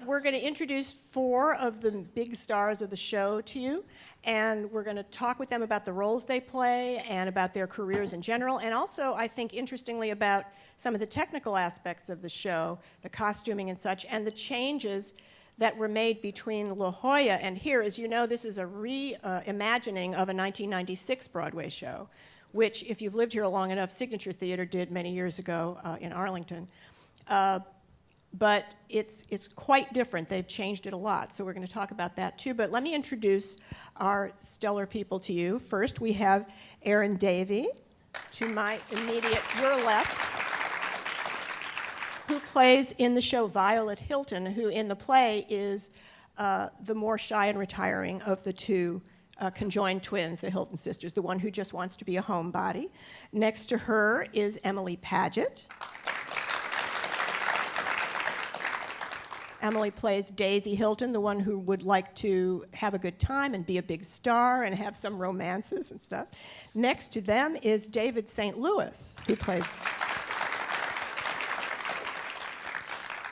We're going to introduce 4 of the big stars of the show to you, and we're going to talk with them about the roles they play and about their careers in general, and also, I think, interestingly, about some of the technical aspects of the show, the costuming and such, and the changes that were made between La Jolla and here. As you know, this is a reimagining of a 1996 Broadway show, which, if you've lived here long enough, Signature Theater did many years ago in Arlington. But it's quite different. They've changed it a lot, so we're going to talk about that too. But let me introduce our stellar people to you. First, we have Erin Davie, to my immediate, your left, who plays in the show Violet Hilton, who in the play is the more shy and retiring of the 2 conjoined twins, the Hilton sisters, the one who just wants to be a homebody. Next to her is Emily Padgett. Emily plays Daisy Hilton, the one who would like to have a good time and be a big star and have some romances and stuff. Next to them is David St. Louis, who plays...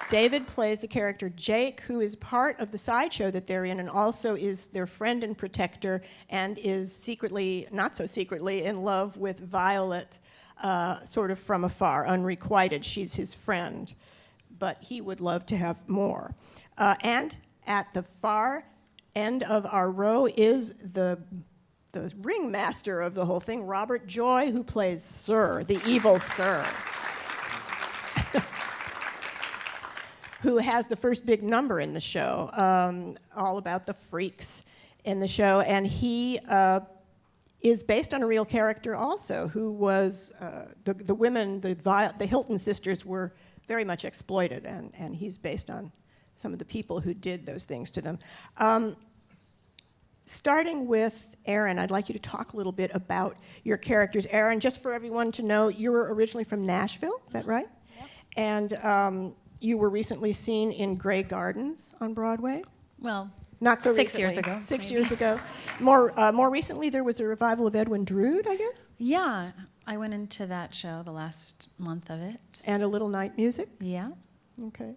David plays the character Jake, who is part of the sideshow that they're in and also is their friend and protector and is secretly, not so secretly, in love with Violet, sort of from afar, unrequited. She's his friend, but he would love to have more. And at the far end of our row is the ringmaster of the whole thing, Robert Joy, who plays Sir, the evil Sir, who has the first big number in the show, all about the freaks in the show. And he is based on a real character also, who was, the women, the Hilton sisters were very much exploited, and he's based on some of the people who did those things to them. Starting with Erin, I'd like you to talk a little bit about your characters. Erin, just for everyone to know, you were originally from Nashville, is that right? Yeah. And you were recently seen in Grey Gardens on Broadway? Well, not so 6 recently. years ago. 6 maybe. years ago. More recently, there was a revival of Edwin Drood, I guess? Yeah, I went into that show the last month of it. And A Little Night Music? Yeah. Okay.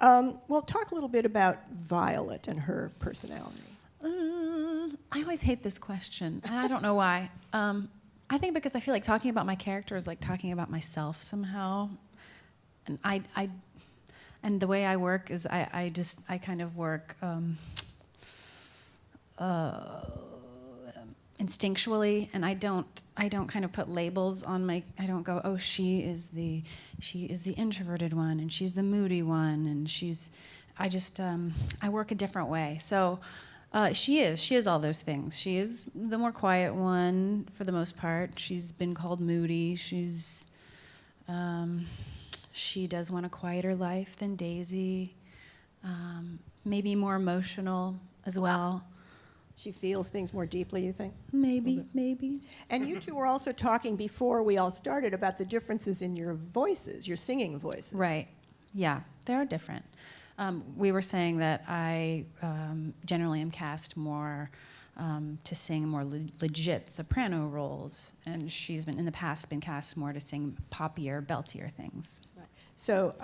Well, talk a little bit about Violet and her personality. I always hate this question, and I don't know why. I think because I feel like talking about my character is like talking about myself somehow. And and the way I work is I kind of work instinctually, and I don't kind of put labels on my. I don't go, oh, she is the introverted one, and she's the moody one, and I work a different way. So she is all those things. She is the more quiet one for the most part. She's been called moody. She does want a quieter life than Daisy, maybe more emotional as well. She feels things more deeply, you think? Maybe. And you two were also talking before we all started about the differences in your voices, your singing voices. Right. Yeah, they are different. We were saying that I generally am cast more to sing more legit soprano roles, and she's been in the past been cast more to sing poppier, beltier things. Right. So,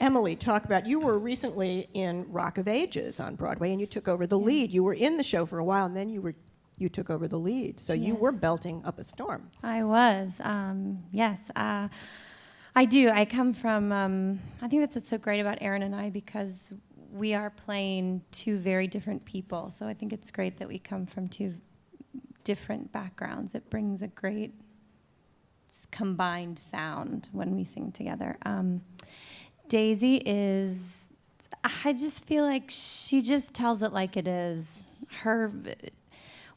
Emily, talk about, you were recently in Rock of Ages on Broadway, and you took over the lead. You were in the show for a while, and then you took over the lead. So you were belting up a storm. I was, yes. I do. I come from, I think that's what's so great about Erin and I, because we are playing 2 very different people. So I think it's great that we come from 2 different backgrounds. It brings a great combined sound when we sing together. Daisy is, I just feel like she just tells it like it is.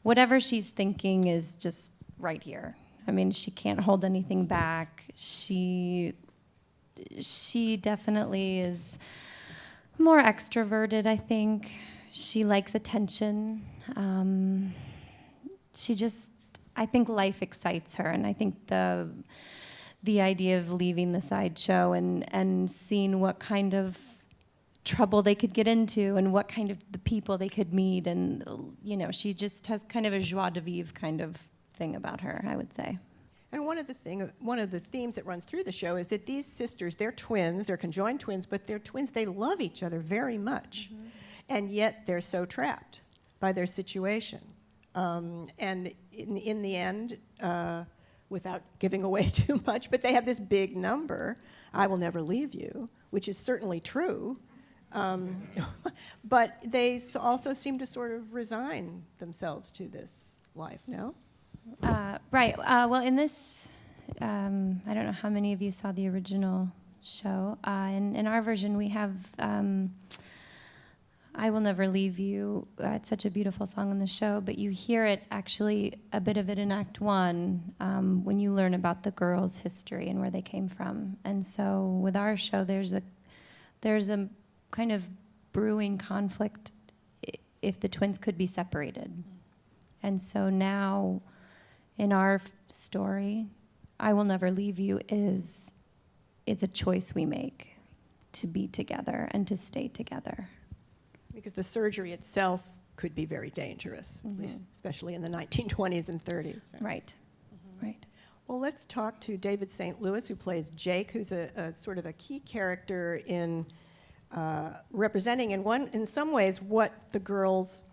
Whatever she's thinking is just right here. I mean, she can't hold anything back. She definitely is more extroverted, I think. She likes attention. I think life excites her, and I think the idea of leaving the sideshow and seeing what kind of trouble they could get into and what kind of the people they could meet, and she just has kind of a joie de vivre kind of thing about her, I would say. And one of the themes that runs through the show is that these sisters, they're twins, they're conjoined twins, but they're twins, they love each other very much. Mm-hmm. And yet they're so trapped by their situation. And in the end, without giving away too much, but they have this big number, I will never leave you, which is certainly true. But they also seem to sort of resign themselves to this life, no? Right. Well, in this, I don't know how many of you saw the original show. In our version, we have I Will Never Leave You. It's such a beautiful song in the show, but you hear it, actually, a bit of it in Act 1 when you learn about the girls' history and where they came from. And so with our show, there's a kind of brewing conflict if the twins could be separated. And so now, in our story, I Will Never Leave You is a choice we make to be together and to stay together. Because the surgery itself could be very dangerous, at least especially in the 1920s and 30s. So. Right, right. Well, let's talk to David St. Louis, who plays Jake, who's a sort of a key character in representing in some ways what the girls,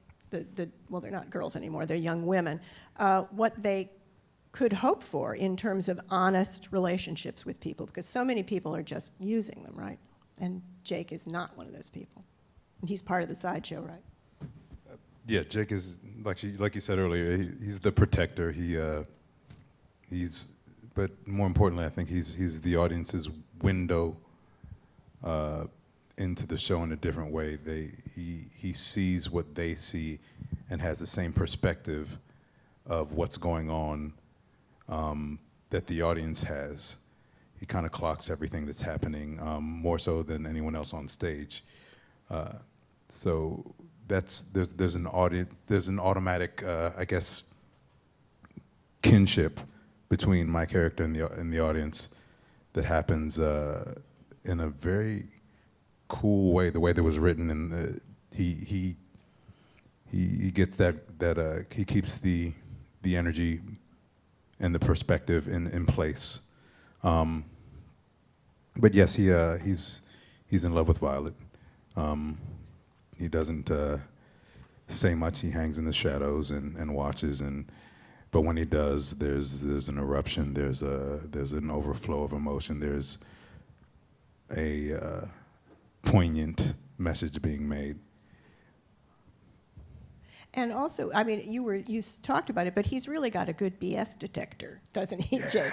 well, they're not girls anymore, they're young women, what they could hope for in terms of honest relationships with people, because so many people are just using them, right? And Jake is not one of those people. And he's part of the sideshow, right? Yeah, Jake is, like you said earlier, he's the protector. But more importantly, I think he's the audience's window into the show in a different way. He sees what they see and has the same perspective of what's going on that the audience has. He kind of clocks everything that's happening more so than anyone else on stage. So there's an automatic I guess kinship between my character and the audience that happens in a very cool way. The way that was written, and he gets that he keeps the energy and the perspective in place. But yes, he's in love with Violet. He doesn't say much. He hangs in the shadows and watches. But when he does, there's an eruption. There's an overflow of emotion. There's a poignant message being made. And also, I mean, you talked about it, but he's really got a good BS detector, doesn't he, Jake?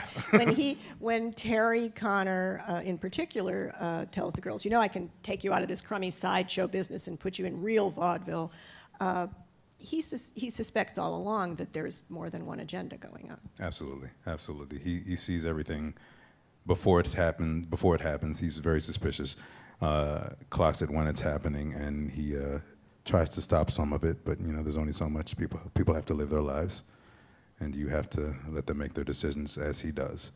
When Terry Connor, in particular, tells the girls, I can take you out of this crummy sideshow business and put you in real vaudeville, he suspects all along that there's more than one agenda going on. Absolutely, absolutely. He sees everything before it happens. He's very suspicious, clocks it when it's happening, and he tries to stop some of it, but there's only so much. People have to live their lives, and you have to let them make their decisions as he does.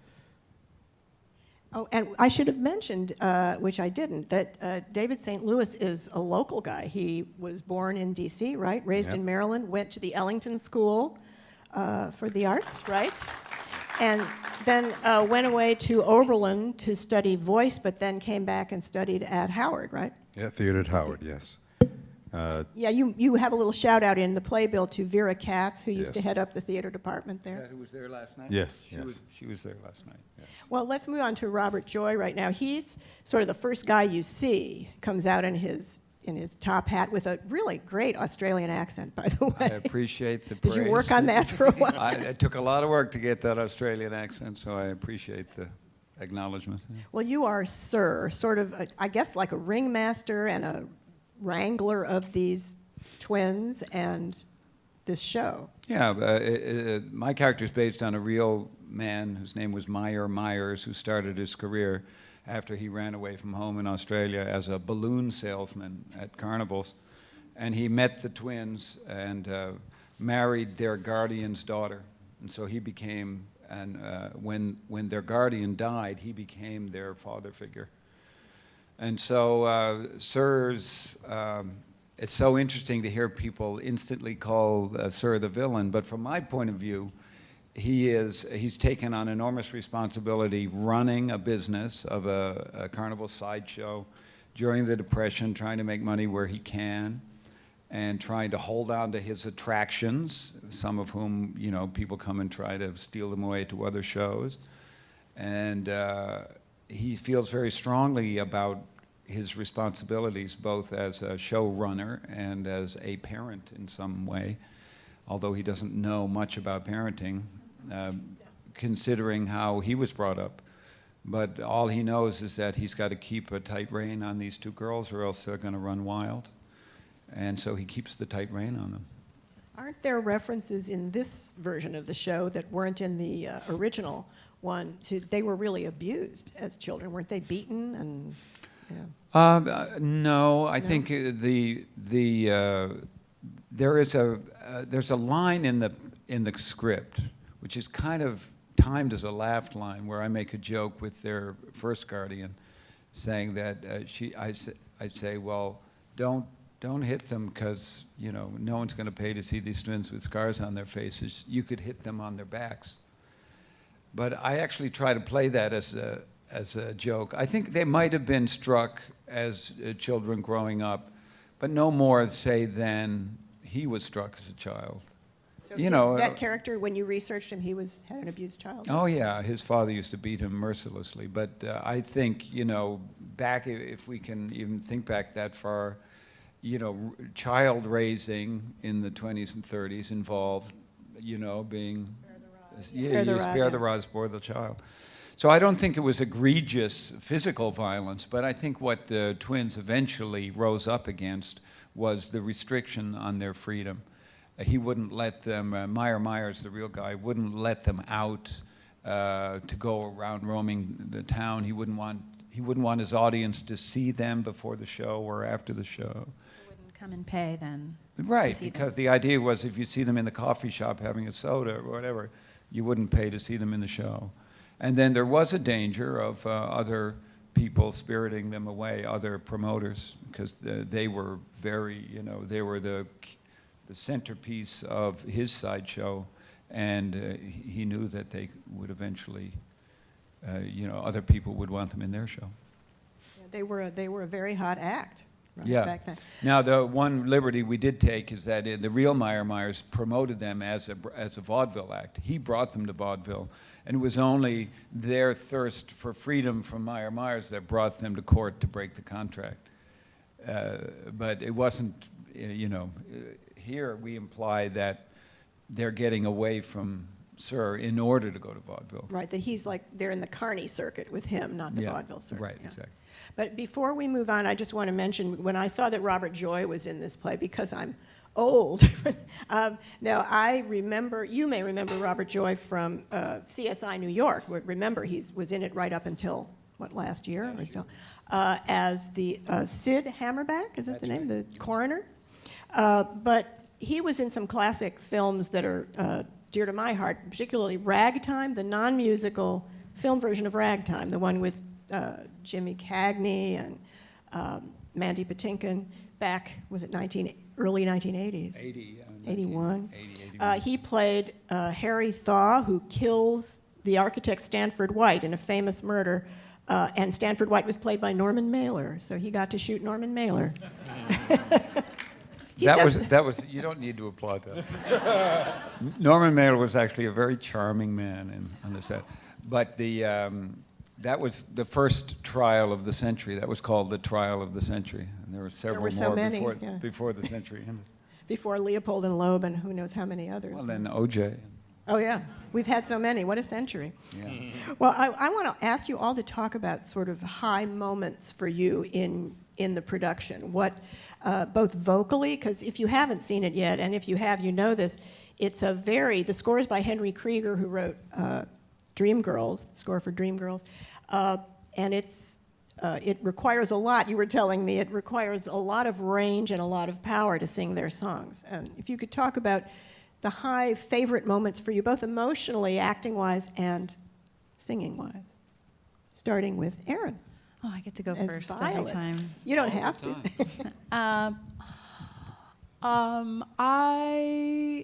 Oh, and I should have mentioned, which I didn't, that David St. Louis is a local guy. He was born in D.C., right? Raised in Maryland, went to the Ellington School for the Arts, right? And then went away to Oberlin to study voice, but then came back and studied at Howard, right? Yeah, theater at Howard, yes. Yeah, you have a little shout out in the playbill to Vera Katz, who used to Yes. head up the theater department there. Is that who was there last night? Yes, She yes. was there last night, yes. Well, let's move on to Robert Joy right now. He's sort of the first guy you see, comes out in his top hat with a really great Australian accent, by the way. I appreciate the praise. Did you work on that for a while? It took a lot of work to get that Australian accent, so I appreciate the acknowledgement. Well, you are Sir, sort of, I guess, like a ringmaster and a wrangler of these twins and this show. Yeah, my character is based on a real man whose name was Meyer Myers, who started his career after he ran away from home in Australia as a balloon salesman at carnivals. And he met the twins and married their guardian's daughter. And so he became, when their guardian died, he became their father figure. And so Sir's, it's so interesting to hear people instantly call Sir the villain, but from my point of view, he's taken on enormous responsibility running a business of a carnival sideshow during the Depression, trying to make money where he can, and trying to hold on to his attractions, some of whom, you know, people come and try to steal them away to other shows. And he feels very strongly about his responsibilities, both as a showrunner and as a parent in some way, although he doesn't know much about parenting, considering how he was brought up. But all he knows is that he's got to keep a tight rein on these two girls or else they're going to run wild. And so he keeps the tight rein on them. Aren't there references in this version of the show that weren't in the original one? They were really abused as children, weren't they? Beaten and, you know. No, I think there's a line in the script which is kind of timed as a laugh line, where I make a joke with their first guardian, saying that I'd say, well, don't hit them because, you know, no one's going to pay to see these twins with scars on their faces. You could hit them on their backs. But I actually try to play that as a joke. I think they might have been struck as children growing up, but no more, say, than he was struck as a child. So You know, that character, when you researched him, had an abused childhood? Oh yeah, his father used to beat him mercilessly. But I think, you know, back, if we can even think back that far, you know, child raising in the 20s and 30s involved, you know, being spare the rod, spoil the child. So I don't think it was egregious physical violence, but I think what the twins eventually rose up against was the restriction on their freedom. He wouldn't let them, Myers, the real guy, wouldn't let them out to go around roaming the town. He wouldn't want his audience to see them before the show or after the show. So wouldn't come and pay then. Right, to see because them. the idea was if you see them in the coffee shop having a soda or whatever, you wouldn't pay to see them in the show. And then there was a danger of other people spiriting them away, other promoters, because they were very, you know, they were the centerpiece of his sideshow, and he knew that they would eventually, you know, other people would want them in their show. Yeah, they were a very hot act. Right, Yeah. back then. Now, the one liberty we did take is that the real Myers promoted them as a vaudeville act. He brought them to vaudeville, and it was only their thirst for freedom from Myers that brought them to court to break the contract. But it wasn't, you know, here we imply that they're getting away from Sir in order to go to vaudeville. Right, that he's like, they're in the Carney circuit with him, not the Yeah, vaudeville circuit. right, yeah. exactly. But before we move on, I just want to mention, when I saw that Robert Joy was in this play, because I'm old, now I remember, you may remember Robert Joy from CSI New York. Remember, he was in it right up until, what, last year or so, as the Sid Hammerback, is that the name, the coroner? But he was in some classic films that are dear to my heart, particularly Ragtime, the non-musical film version of Ragtime, the one with Jimmy Cagney and Mandy Patinkin back, was it early 1980s? 80, 81. 81. He played Harry Thaw, who kills the architect Stanford White in a famous murder, and Stanford White was played by Norman Mailer, so he got to shoot Norman Mailer. That was. You don't need to applaud that. Norman Mailer was actually a very charming man on the set, but that was the first trial of the century. That was called the trial of the century, and there were several so more many, before the century ended. Before Leopold and Loeb and who knows how many others. Well, then O.J. Oh yeah, we've had so many. What a century. Yeah. Well, I want to ask you all to talk about sort of high moments for you in the production. What, both vocally, because if you haven't seen it yet, and if you have, you know this, the score is by Henry Krieger, who wrote Dreamgirls, score for Dreamgirls, and it requires a lot, you were telling me, it requires a lot of range and a lot of power to sing their songs. And if you could talk about the high favorite moments for you, both emotionally, acting-wise, and singing-wise, starting with Erin. Oh, I get to go As first Violet. every time. You don't have to.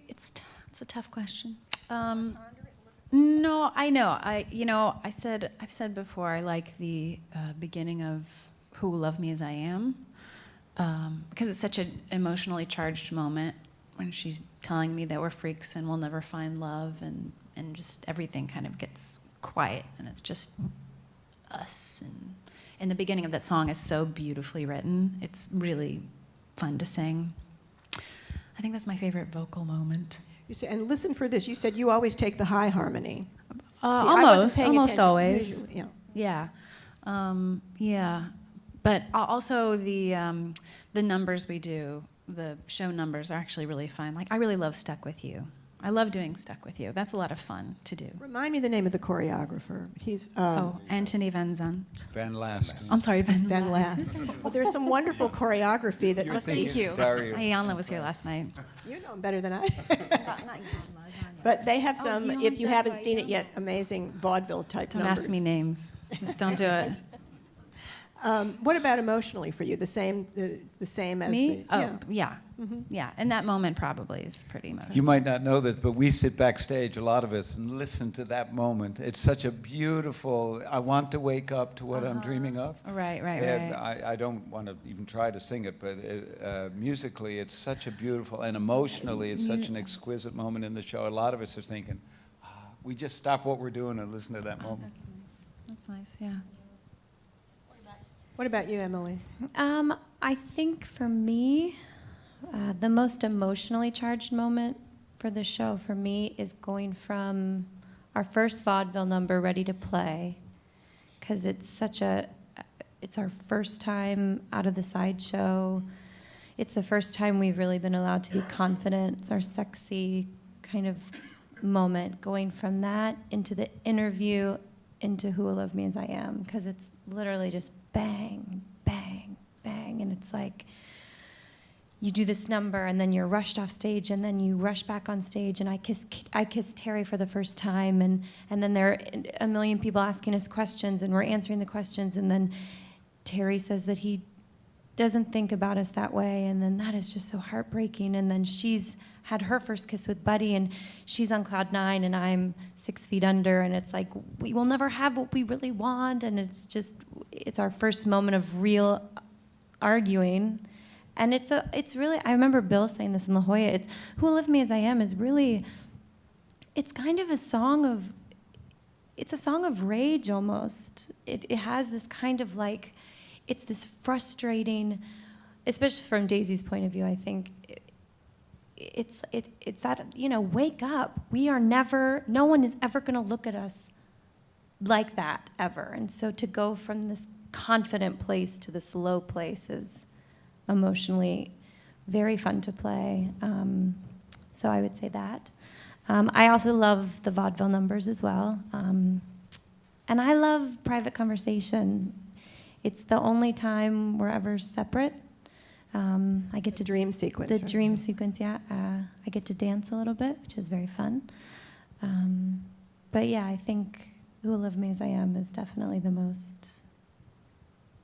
It's a tough question. No, I know. I've said before, I like the beginning of "Who Will Love Me as I Am," because it's such an emotionally charged moment when she's telling me that we're freaks and we'll never find love, and just everything kind of gets quiet, and it's just us. And the beginning of that song is so beautifully written. It's really fun to sing. I think that's my favorite vocal moment. You say, and listen for this. You said you always take the high harmony. See, I wasn't Almost paying attention always. usually, yeah. Yeah. But also the numbers we do, the show numbers are actually really fun. Like, I really love Stuck With You. I love doing Stuck With You. That's a lot of fun to do. Remind me the name of the choreographer. He's Anthony Van Zandt. Van Last. I'm sorry, Van Van Last. Well, there's some wonderful choreography that must be. Thank you. Dario. Ayanla was here last night. You know him better than I. But they have some, if you haven't seen it yet, amazing vaudeville type Don't numbers. ask me names. Just don't do it. What about emotionally for you? The same as Me? the. Yeah. Yeah. And that moment probably is pretty emotional. You might not know this, but we sit backstage, a lot of us, and listen to that moment. It's such a beautiful, I want to wake up to what I'm dreaming of. Right. And I don't want to even try to sing it, but musically, it's such a beautiful, and emotionally, it's such an exquisite moment in the show. A lot of us are thinking, we just stop what we're doing and listen to that moment. That's nice. That's nice, yeah. What about you, Emily? I think for me, the most emotionally charged moment for the show for me is going from our first vaudeville number, Ready to Play, because it's our first time out of the sideshow. It's the first time we've really been allowed to be confident. It's our sexy kind of moment, going from that into the interview into Who Will Love Me As I Am, because it's literally just bang, bang, bang, and it's like you do this number and then you're rushed off stage and then you rush back on stage, and I kiss Terry for the first time, and then there are a million people asking us questions and we're answering the questions, and then Terry says that he doesn't think about us that way, and then that is just so heartbreaking, and then she's had her first kiss with Buddy, and she's on cloud 9, and I'm 6 feet under, and it's like, we will never have what we really want, and it's our first moment of real arguing, and it's really, I remember Bill saying this in La Jolla, it's Who Will Love Me As I Am is really, it's kind of a song of rage almost. It has this kind of like, it's this frustrating, especially from Daisy's point of view, I think, it's that, wake up. No one is ever going to look at us like that, ever. And so to go from this confident place to this low place is emotionally very fun to play. So I would say that. I also love the vaudeville numbers as well. And I love Private Conversation. It's the only time we're ever separate. I get to Dream sequence. the right? dream sequence, yeah. I get to dance a little bit, which is very fun. But yeah, I think Who Will Love Me As I Am is definitely the most,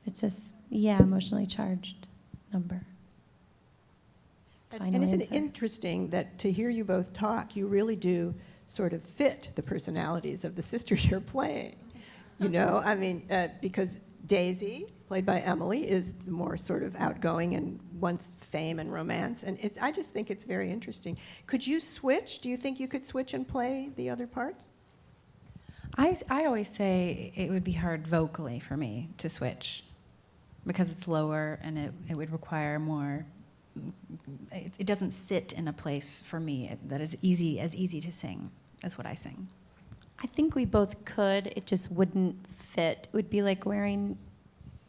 it's just, emotionally charged number. And Final isn't it answer. interesting that to hear you both talk, you really do sort of fit the personalities of the sisters you're playing? Because Daisy, played by Emily, is the more sort of outgoing and wants fame and romance. And I just think it's very interesting. Could you switch? Do you think you could switch and play the other parts? I always say it would be hard vocally for me to switch because it's lower and it would require more. It doesn't sit in a place for me that is easy to sing as what I sing. I think we both could, it just wouldn't fit. It would be like wearing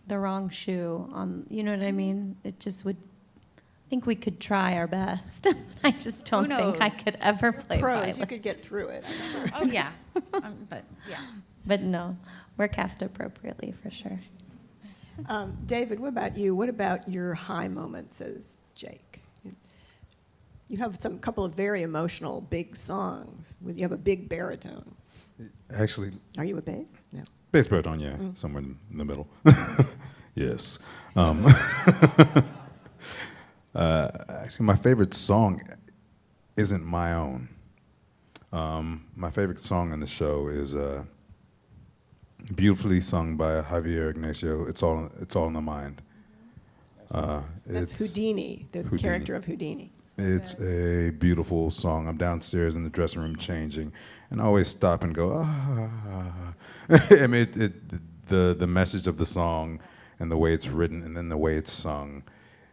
the wrong shoe on, you know what I mean? It just would, I think we could try our best. I just don't think I knows? could ever play Pros, violin. you could get through it, I'm sure. Oh yeah, but yeah. But no, we're cast appropriately for sure. David, what about you? What about your high moments as Jake? You have some couple of very emotional, big songs. You have a big baritone. Actually, Are you a bass? No. bass baritone, yeah, somewhere in the middle. Yes. Actually, my favorite song isn't my own. My favorite song in the show is beautifully sung by Javier Ignacio. It's all in the mind. That's It's Houdini, the Houdini. character of Houdini. It's a beautiful song. I'm downstairs in the dressing room changing, and I always stop and go, ah. I mean, the message of the song and the way it's written and then the way it's sung,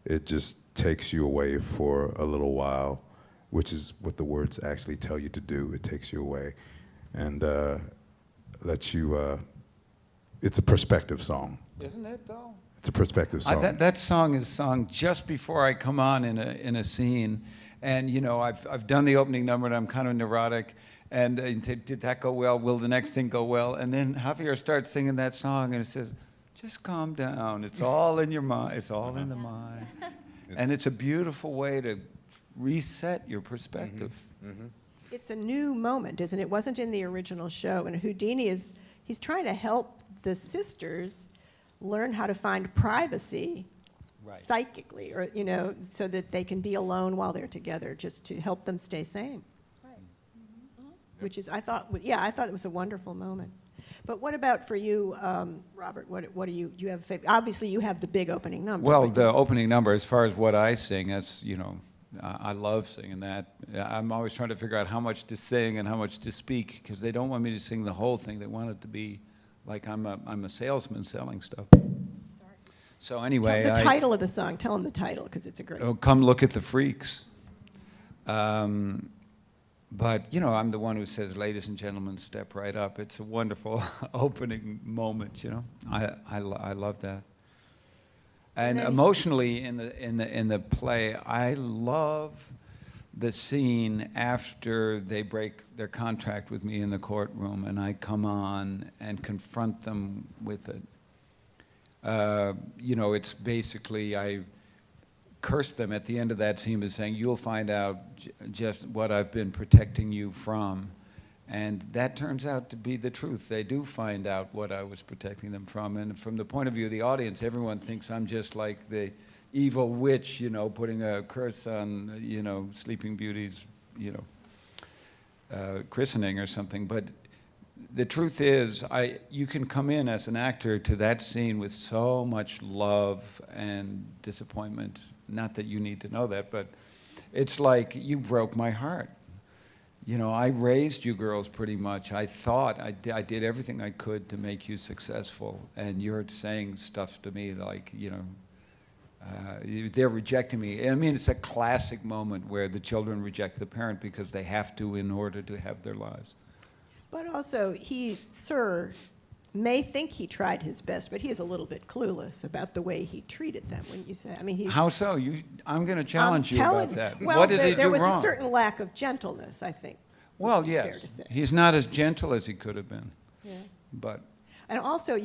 it just takes you away for a little while, which is what the words actually tell you to do. It takes you away and lets you, it's a perspective song. Isn't it, though? It's a perspective song. That song is sung just before I come on in a scene, and you know I've done the opening number and I'm kind of neurotic, and did that go well? Will the next thing go well? And then Javier starts singing that song and it says, "Just calm down. It's all in your mind. It's all in the mind," and it's a beautiful way to reset your perspective. Mm-hmm. It's a new moment, isn't it? It wasn't in the original show, and Houdini he's trying to help the sisters learn how to find privacy psychically, or so that they can be alone while they're together, just to help them stay sane. Right. Mm-hmm. Which is, I thought it was a wonderful moment. But what about for you, Robert? What do you have? Obviously, you have the big opening number. Well, the opening number, as far as what I sing, that's I love singing that. I'm always trying to figure out how much to sing and how much to speak, because they don't want me to sing the whole thing. They want it to be like I'm a salesman selling stuff. So anyway, the title of the song. Tell them the title, because it's a great. Oh, come look at the freaks. But I'm the one who says, "Ladies and gentlemen, step right up." It's a wonderful opening moment. I love that. And emotionally, in the play, I love the scene after they break their contract with me in the courtroom, and I come on and confront them with it. It's basically I curse them at the end of that scene as saying, "You'll find out just what I've been protecting you from." And that turns out to be the truth. They do find out what I was protecting them from. And from the point of view of the audience, everyone thinks I'm just like the evil witch, putting a curse on, Sleeping Beauty's, christening or something. But the truth is, you can come in as an actor to that scene with so much love and disappointment. Not that you need to know that, but it's like you broke my heart. I raised you girls pretty much. I thought I did everything I could to make you successful, and you're saying stuff to me like, they're rejecting me. I mean, it's a classic moment where the children reject the parent because they have to in order to have their lives. But also, Sir may think he tried his best, but he is a little bit clueless about the way he treated them. When you say, How so? I'm going to challenge you about that. Well, what did he do there was wrong? a certain lack of gentleness, I think. Well, Fair yes, to say. he's not as gentle as he could have been. Yeah. But And also,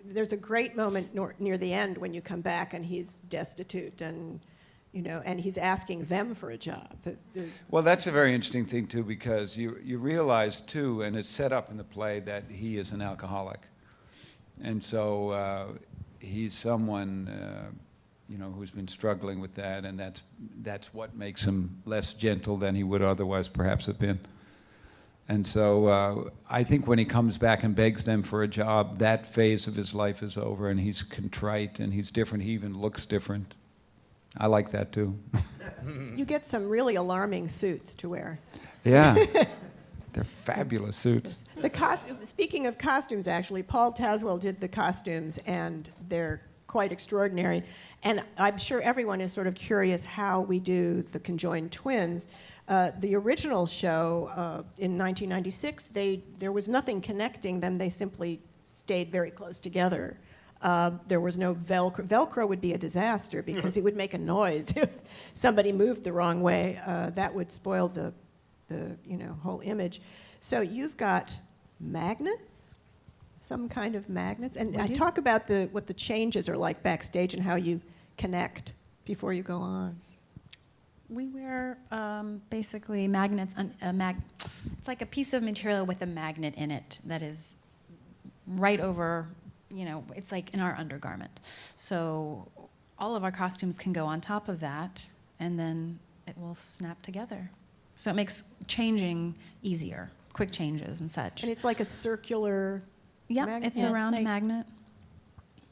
there's a great moment near the end when you come back and he's destitute and he's asking them for a job. Well, that's a very interesting thing too, because you realize too, and it's set up in the play, that he is an alcoholic, and so he's someone who's been struggling with that, and that's what makes him less gentle than he would otherwise perhaps have been. And so I think when he comes back and begs them for a job, that phase of his life is over, and he's contrite and he's different. He even looks different. I like that too. You get some really alarming suits to wear. Yeah, they're fabulous suits. Speaking of costumes, actually, Paul Tazwell did the costumes, and they're quite extraordinary. And I'm sure everyone is sort of curious how we do the Conjoined Twins. The original show in 1996, there was nothing connecting them. They simply stayed very close together. There was no Velcro. Velcro would be a disaster because it would make a noise if somebody moved the wrong way. That would spoil the whole image. So you've got magnets, some kind of magnets, and I talk about what the changes are like backstage and how you connect before you go on. We wear basically magnets. It's like a piece of material with a magnet in it that is right over. It's like in our undergarment. So all of our costumes can go on top of that, and then it will snap together. So it makes changing easier, quick changes and such. And it's like a circular Yep, magnet? it's Yeah, a it's round like- magnet.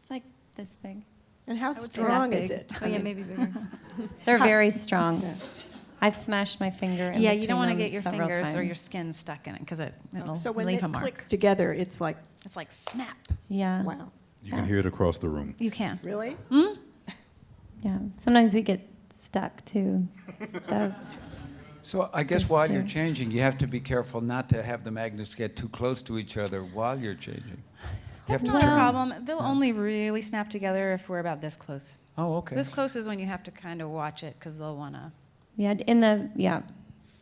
It's like this big. And how I would say that strong is big. it? Oh, yeah, maybe bigger. They're very strong. Yeah. I've smashed my finger in Yeah, you between don't want to them get your several fingers or your times. skin stuck in it because it'll So when leave it a mark. clicks together, it's like, It's like snap. Yeah. wow. You can hear it across the room. You can. Really? Yeah. Sometimes we get stuck too. The- So I guess Yes, while you're dear. changing, you have to be careful not to have the magnets get too close to each other while you're changing. You have That's to not a turn- problem. They'll only really snap together if we're about this close. Oh, okay. This close is when you have to kind of watch it because they'll want to. yeah.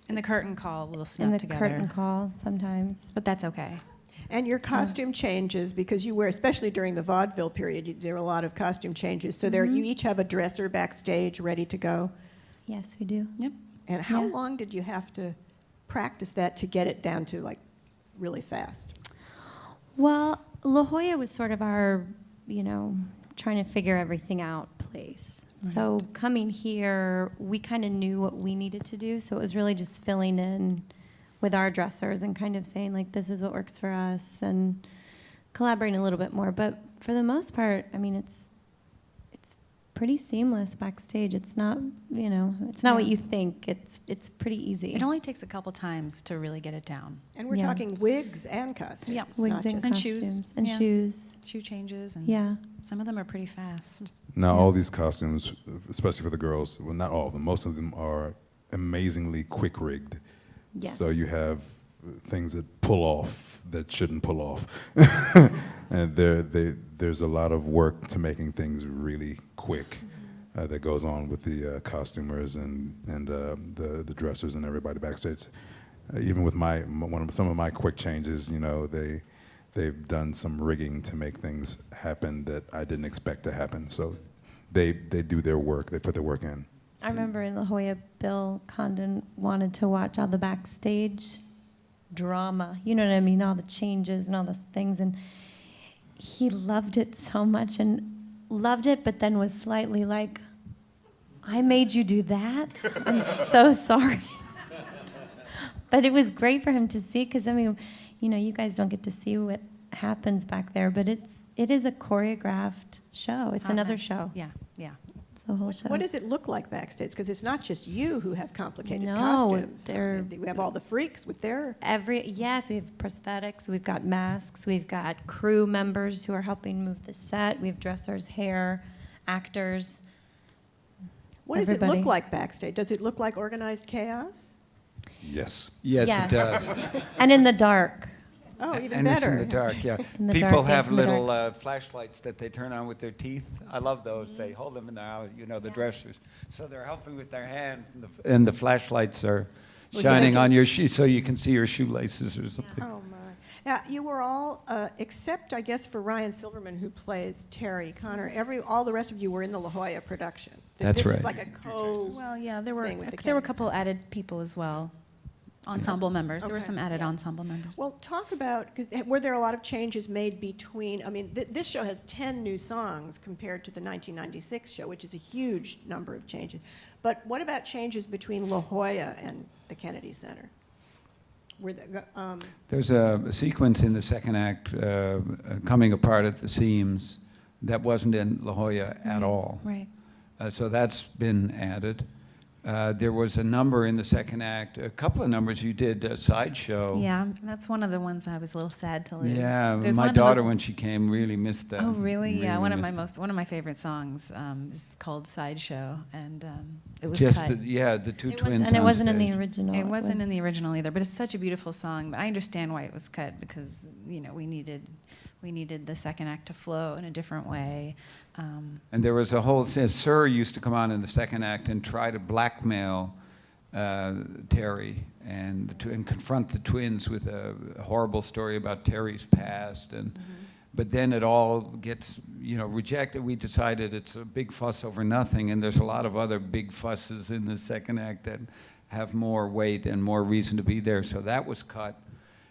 In the curtain call, we'll In snap the together. curtain call sometimes. But that's okay. And your costume changes because you wear, especially during the vaudeville period, there were a lot of costume changes. So there, you each have a dresser backstage ready to go. Yes, we do. Yep. And how Yeah. long did you have to practice that to get it down to like really fast? Well, La Jolla was sort of our, trying to figure everything out place. So coming here, we kind of knew what we needed to do. So it was really just filling in with our dressers and kind of saying, like, this is what works for us and collaborating a little bit more. But for the most part, I mean, it's pretty seamless backstage. It's not, it's not what Yeah. you think. It's pretty easy. It only takes a couple times to really get it down. And we're Yeah. talking wigs and costumes. Yep. Wigs not and just And shoes. costumes and Yeah. shoes. Shoe changes and Yeah. some of them are pretty fast. Now, Yeah. all these costumes, especially for the girls, well, not all of them, most of them are amazingly quick rigged. Yes. So you have things that pull off that shouldn't pull off. And there's a lot of work to making things really quick that goes on with the costumers and the dressers and everybody backstage. Even with some of my quick changes, they've done some rigging to make things happen that I didn't expect to happen. So they do their work. They put their work in. I remember in La Jolla, Bill Condon wanted to watch all the backstage drama. You know what I mean? All the changes and all the things. And he loved it so much and loved it, but then was slightly like, I made you do that? I'm so sorry. But it was great for him to see because, I mean, you guys don't get to see what happens back there, but it is a choreographed show. It's another show. Yeah, yeah. It's a whole show. What does it look like backstage? Because it's not just you who have complicated No, costumes. they're- We have all the freaks with their. Yes, we have prosthetics, we've got masks, we've got crew members who are helping move the set, we have dressers, hair, actors. What does it Everybody. look like backstage? Does it look like organized chaos? Yes. Yes, Yes. it does. And in the dark. Oh, even And better. it's in the dark, yeah. In the People dark, have it's in the little flashlights that they turn on with their teeth. I love those. They hold them in their, the dressers. So they're helping with their hands, and the flashlights are Was shining it- on your shoe, so you can see your shoelaces or something. Oh, my. Now, you were all, except, I guess, for Ryan Silverman, who plays Terry Connor, all the rest of you were in the La Jolla production. That's This is right. like a Well, yeah, there were thing with the there were a Kennedys. couple added people as well. Ensemble members. There were Okay. some added ensemble members. Well, talk about, because were there a lot of changes made between, this show has 10 new songs compared to the 1996 show, which is a huge number of changes. But what about changes between La Jolla and the Kennedy Center? Were there, There's a sequence in the second act coming apart at the seams that wasn't in La Jolla at all. Right. So that's been added. There was a number in the second act, a couple of numbers you did, a sideshow. Yeah, that's one of the ones I was a little sad to lose. Yeah, There's my one of the daughter, most- when she came, really missed that. Oh, really? Yeah, one of missed it. one of my favorite songs is called "Sideshow," and it was Just cut. the two It twins. and it on wasn't in the stage. original. It wasn't in was- the original either, but it's such a beautiful song. But I understand why it was cut because we needed the second act to flow in a different way. And there was a whole. Sir used to come on in the second act and try to blackmail Terry and confront the twins with a horrible story about Terry's past, and but then it all gets rejected. We decided it's a big fuss over nothing, and there's a lot of other big fusses in the second act that have more weight and more reason to be there. So that was cut,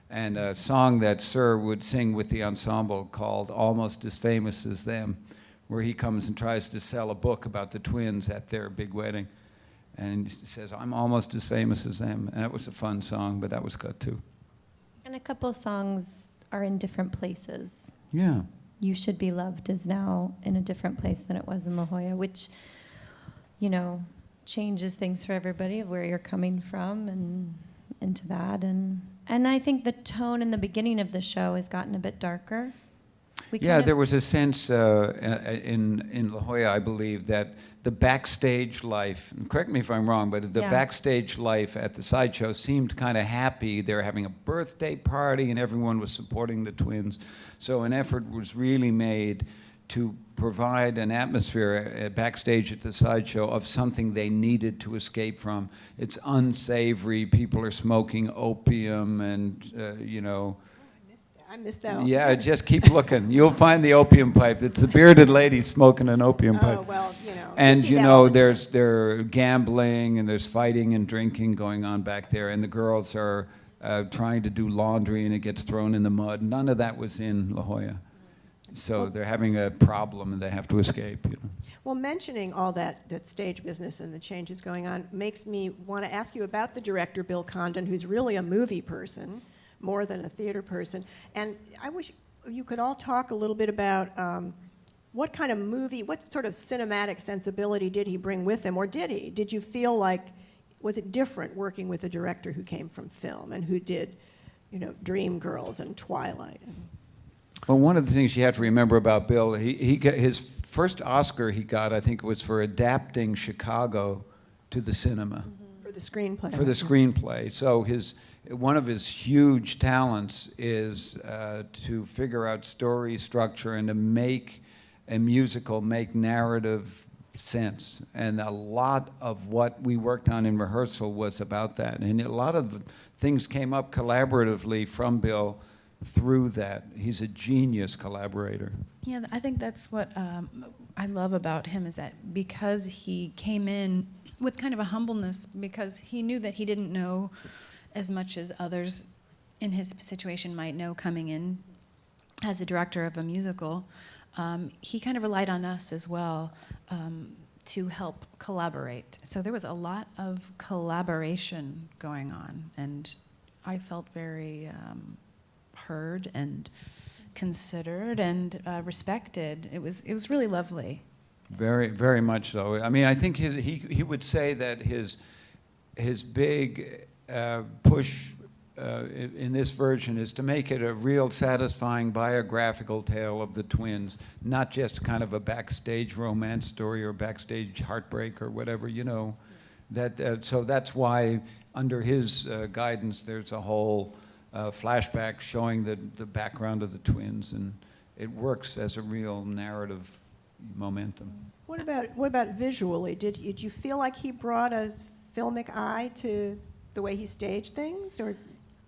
and a song that Sir would sing with the ensemble called "Almost as Famous as Them," where he comes and tries to sell a book about the twins at their big wedding. And he says, I'm almost as famous as them. And that was a fun song, but that was cut too. And a couple songs are in different places. Yeah. You Should Be Loved is now in a different place than it was in La Jolla, which, you know, changes things for everybody of where you're coming from and into that. And I think the tone in the beginning of the show has gotten a bit darker. Yeah, there was a sense in La Jolla, I believe, that the backstage life, and correct me if I'm wrong, but the backstage life at the sideshow seemed kind of happy. They were having a birthday party and everyone was supporting the twins. So an effort was really made to provide an atmosphere backstage at the sideshow of something they needed to escape from. It's unsavory, people are smoking opium and, you know, I missed that. yeah, just keep looking. You'll find the opium pipe. It's the bearded lady smoking an opium pipe. Oh, well, you know. And see you that know, all the time. there's gambling and there's fighting and drinking going on back there, and the girls are trying to do laundry and it gets thrown in the mud. None of that was in La Jolla. So they're having a problem and they have to escape. You know. Well, mentioning all that stage business and the changes going on makes me want to ask you about the director, Bill Condon, who's really a movie person, more than a theater person. And I wish you could all talk a little bit about what kind of movie, what sort of cinematic sensibility did he bring with him, or did he? Did you feel like, was it different working with a director who came from film and who did, you know, Dreamgirls and Twilight? Well, one of the things you have to remember about Bill, he got his first Oscar he got, I think, was for adapting Chicago to the cinema. For the screenplay. For the screenplay. So one of his huge talents is to figure out story structure and to make a musical make narrative sense. And a lot of what we worked on in rehearsal was about that. And a lot of things came up collaboratively from Bill through that. He's a genius collaborator. Yeah, I think that's what I love about him, is that because he came in with kind of a humbleness, because he knew that he didn't know as much as others in his situation might know coming in as a director of a musical, he kind of relied on us as well to help collaborate. So there was a lot of collaboration going on, and I felt very heard and considered and respected. It was really lovely. Very, very much so. I mean, I think he would say that his big push in this version is to make it a real satisfying biographical tale of the twins, not just kind of a backstage romance story or backstage heartbreak or whatever, you know. So that's why under his guidance there's a whole flashback showing the background of the twins, and it works as a real narrative momentum. What about visually? Did you feel like he brought a filmic eye to the way he staged things, or?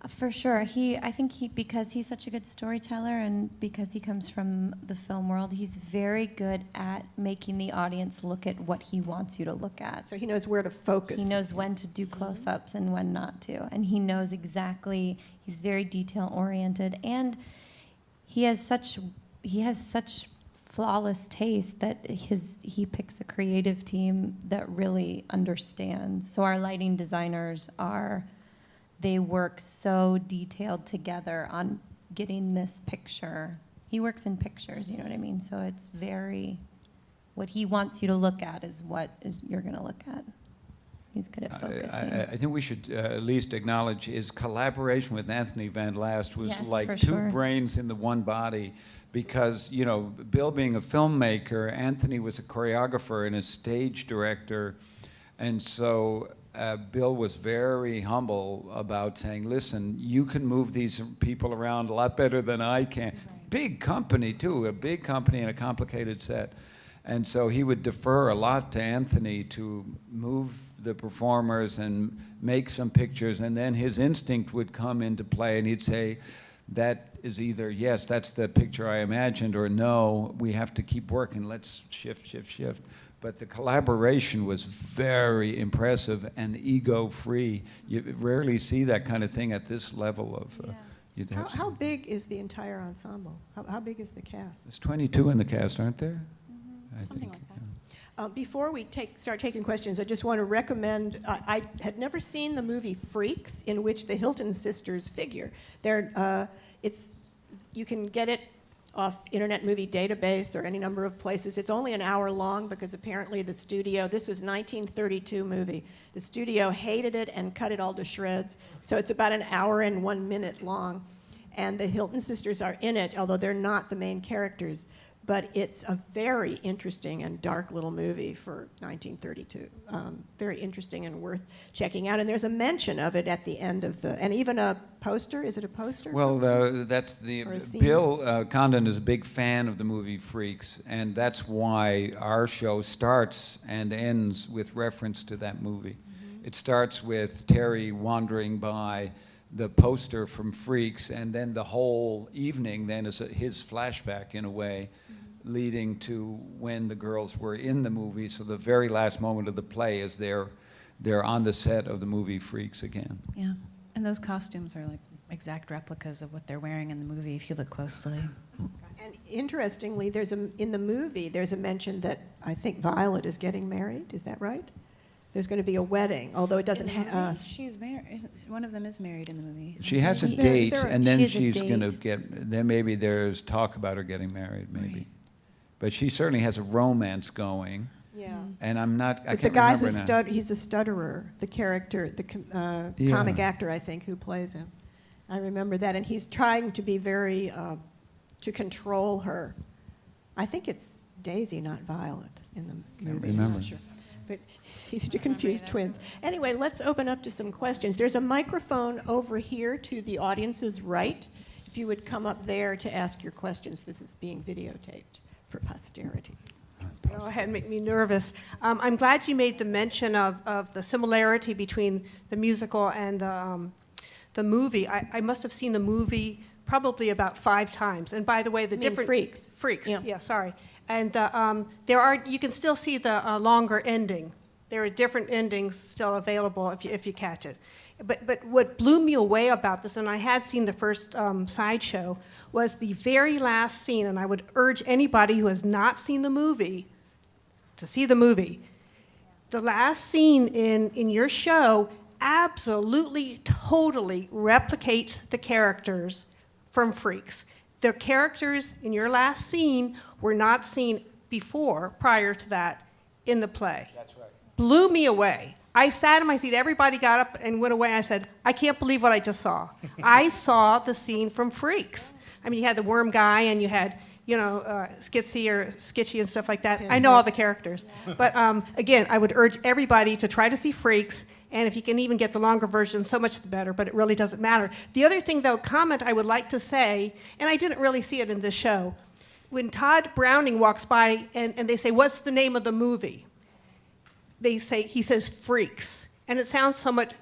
For sure. I think because he's such a good storyteller and because he comes from the film world, he's very good at making the audience look at what he wants you to look at. So he knows where to focus. He knows when to do close-ups and when not to. And he knows exactly, he's very detail-oriented. And he has such flawless taste that he picks a creative team that really understands. So our lighting designers they work so detailed together on getting this picture. He works in pictures, you know what I mean? So it's what he wants you to look at is what you're going to look at. He's good at focusing. I think we should at least acknowledge his collaboration with Anthony Van Last was Yes, like for two sure. brains in the one body, because, you know, Bill being a filmmaker, Anthony was a choreographer and a stage director, and so Bill was very humble about saying, listen, you can move these people around a lot better than I can. Right. Big company, too, a big company and a complicated set. And so he would defer a lot to Anthony to move the performers and make some pictures, and then his instinct would come into play, and he'd say, that is either, yes, that's the picture I imagined, or no, we have to keep working, let's shift. But the collaboration was very impressive and ego-free. You rarely see that kind of thing at this level of... How big is the entire ensemble? How big is the cast? There's 22 in the cast, aren't there? I Something think. like Before we start taking questions, I just want to recommend, I had never seen the movie Freaks, in which the Hilton sisters figure. You can get it off Internet Movie Database or any number of places. It's only an hour long because apparently the studio, this was 1932 movie, the studio hated it and cut it all to shreds. So it's about an hour and 1 minute long. And the Hilton sisters are in it, although they're not the main characters. But it's a very interesting and dark little movie for 1932. Very interesting and worth checking out. And there's a mention of it at the end of and even a poster. Is it a poster? Well, that's the Or a scene? Bill Condon is a big fan of the movie Freaks, and that's why our show starts and ends with reference to that movie. It starts with Terry wandering by the poster from Freaks, and then the whole evening then is his flashback in a way, leading to when the girls were in the movie. So the very last moment of the play is they're on the set of the movie Freaks again. Yeah, and those costumes are like exact replicas of what they're wearing in the movie if you look closely. And interestingly, in the movie, there's a mention that I think Violet is getting married. Is that right? There's going to be a wedding, although it doesn't have... She's married. One of them is married in the movie. She has a Is date, there and she then has a she's going to date. then maybe there's talk about her getting married, maybe. Right. But she certainly has a romance going, Yeah. and I But can't the guy remember now. he's the stutterer, the character, the Yeah. comic actor, I think, who plays him. I remember that. And he's trying to be very, to control her. I think it's Daisy, not Violet, in the movie. I'm remember. not sure. But easy to confuse twins. Anyway, let's open up to some questions. There's a microphone over here to the audience's right. If you would come up there to ask your questions. This is being videotaped for posterity. Go ahead and make me nervous. I'm glad you made the mention of the similarity between the musical and the movie. I must have seen the movie probably about 5 times. And by the way, the You mean different Freaks? Freaks. Yeah. Yeah, sorry. And you can still see the longer ending. There are different endings still available if you catch it. But what blew me away about this, and I had seen the first sideshow, was the very last scene, and I would urge anybody who has not seen the movie to see the movie. The last scene in your show absolutely, totally replicates the characters from Freaks. The characters in your last scene were not seen before, prior to that, in the play. That's right. Blew me away. I sat in my seat, everybody got up and went away. I said, I can't believe what I just saw. I saw the scene from Freaks. I mean, you had the worm guy and you had, Skitchy and stuff like that. I know all the characters. But again, I would urge everybody to try to see Freaks, and if you can even get the longer version, so much the better, but it really doesn't matter. The other thing, though, comment I would like to say, and I didn't really see it in this show, when Todd Browning walks by and they say, what's the name of the movie? He says Freaks, and it sounds somewhat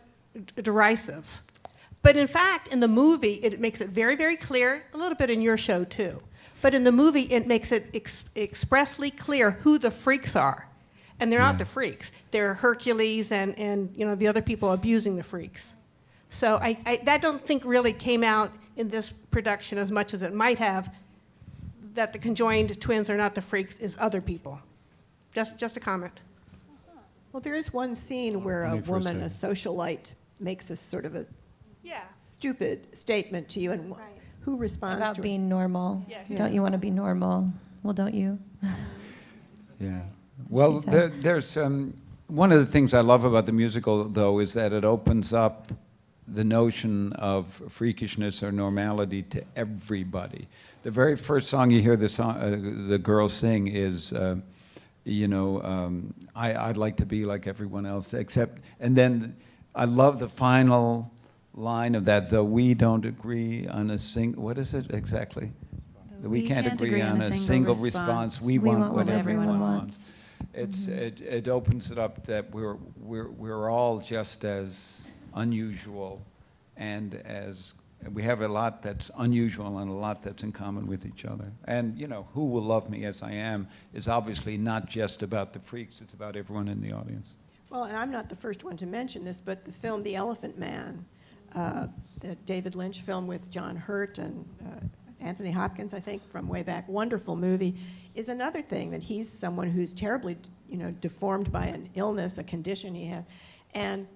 derisive. But in fact, in the movie, it makes it very, very clear, a little bit in your show too, but in the movie, it makes it expressly clear who the freaks are. And they're not the freaks. They're Hercules and the other people abusing the freaks. So I don't think really came out in this production as much as it might have, that the conjoined twins are not the freaks, is other people. Just a comment. Well, there is one scene where a 21st woman, a century. socialite, makes a sort of a Yeah. stupid statement to you, and who responds About to it? being normal. Yeah. Don't you want to be normal? Well, don't you? Yeah. Well, She said. there's one of the things I love about the musical, though, is that it opens up the notion of freakishness or normality to everybody. The very first song you hear the girls sing is, I'd like to be like everyone else, except, and then I love the final line of that, though we don't agree on what is it exactly? We can't agree on a single response. We want what everyone wants. It opens it up that we're all just as unusual, and as we have a lot that's unusual and a lot that's in common with each other. And who will love me as I am is obviously not just about the freaks; it's about everyone in the audience. Well, and I'm not the first one to mention this, but the film The Elephant Man, the David Lynch film with John Hurt and Anthony Hopkins, I think, from way back, wonderful movie, is another thing, that he's someone who's terribly, deformed by an illness, a condition he has. And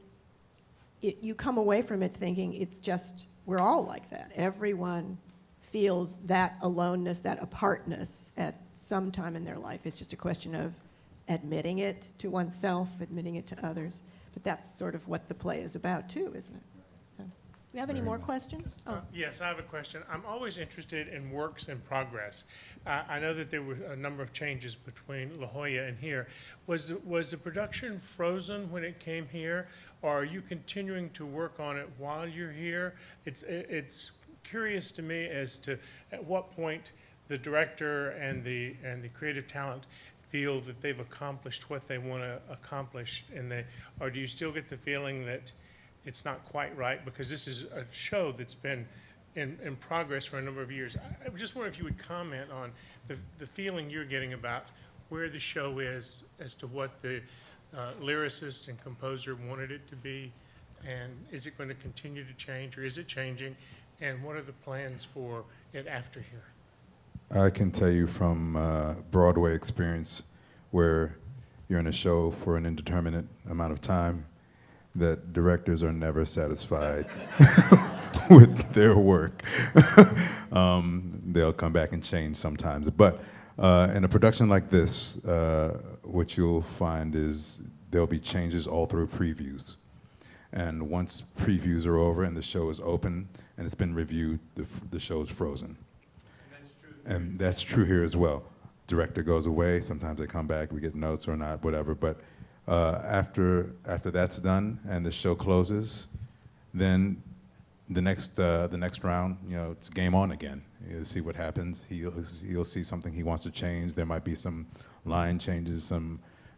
you come away from it thinking it's just, we're all like that. Everyone feels that aloneness, that apartness at some time in their life. It's just a question of admitting it to oneself, admitting it to others. But that's sort of what the play is about, too, isn't it? So, do we have any more questions? Oh. Yes, I have a question. I'm always interested in works in progress. I know that there were a number of changes between La Jolla and here. Was the production frozen when it came here, or are you continuing to work on it while you're here? It's curious to me as to at what point the director and the creative talent feel that they've accomplished what they want to accomplish, or do you still get the feeling that it's not quite right? Because this is a show that's been in progress for a number of years. I just wonder if you would comment on the feeling you're getting about where the show is, as to what the lyricist and composer wanted it to be, and is it going to continue to change, or is it changing, and what are the plans for it after here? I can tell you from Broadway experience, where you're in a show for an indeterminate amount of time, that directors are never satisfied with their work. They'll come back and change sometimes. But in a production like this, what you'll find is there'll be changes all through previews. And once previews are over and the show is open and it's been reviewed, the show is frozen. And that's true here as well. Director goes away, sometimes they come back, we get notes or not, whatever. But after that's done and the show closes, then the next round, it's game on again. You'll see what happens. He'll see something he wants to change. There might be some line changes.